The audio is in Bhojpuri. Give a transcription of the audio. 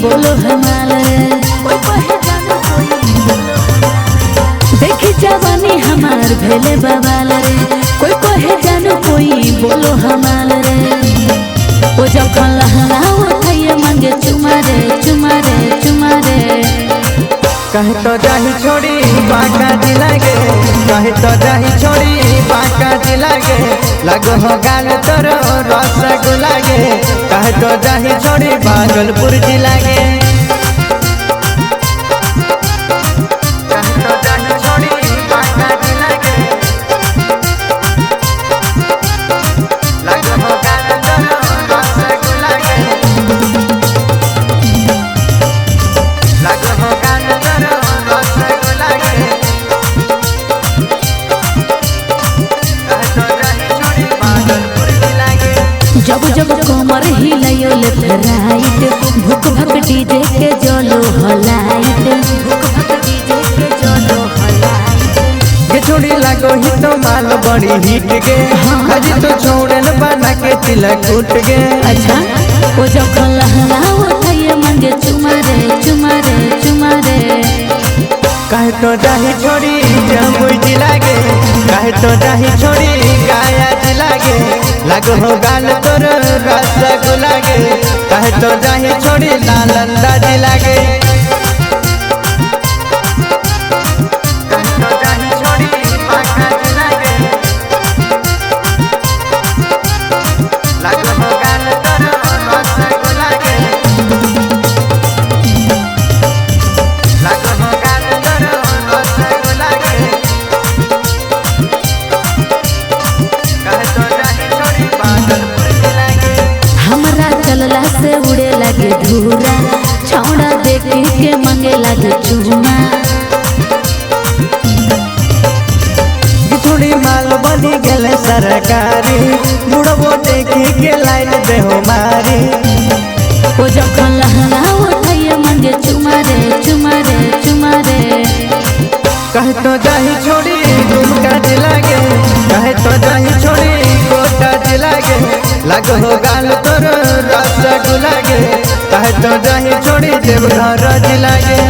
बोलो हमारे देखी जवानी हमार भेले बवाल रे कोई कहे जानो कोई बोलो हमार रे ओ जखन लहंगा उठाइए मांगे चुमा रे चुमा रे चुमा रे कहे तो जाही छोड़ी बाका दिलागे कहे तो जाही छोड़ी बाका दिलागे लगो हो गाल तोर रसगुल्ला गे कहे तो जाही छोड़ी भागलपुर जिलागे कहे तो जाही छोड़ी बाका दिलागे लगो हो गाल तोर रसगुल्ला गे लगो हो गाल जब जब कमर हिलायो लेफ्ट राइट भुक भक डीजे के जलो हलाइट भुक भक डीजे के जलो हलाइट के छोड़ी लागो ही तो माल बड़ी हिट गे आज तो छोड़न बना के तिलक उठ गे अच्छा ओ जखन लहंगा उठाइए मांगे चुमा रे चुमा रे चुमा रे कहे तो जाही छोड़ी जमुई जिलागे कहे तो जाही छोड़ी गाया जिलागे लगो हो गाल तोर रसगुल्ला गे कहे तो जाही छोड़ी नालंदा जिलागे कहे तो जाही छोड़ी बाका जिलागे लगो हो गाल तोर रसगुल्ला गे लगो हो गाल तोर रसगुल्ला गे कहे तो जाही छोड़ी भागलपुर जिलागे हमरा चलला से उड़े लगे धूरा छौड़ा देखे के मांगे लगे चुमा छोड़ी माल बनी गेले सरकारी बुढ़बो देखी के लाइन देहो मारी ओ जखन लहंगा उठाइए मांगे चुमा रे चुमा रे चुमा रे कहे तो जाही छोड़ी दुमका जिलागे कहे तो जाही छोड़ी कोटा जिलागे लगो हो गाल तोर रसगुल्ला गे कहे तो जाही छोड़ी देवघर जिलागे।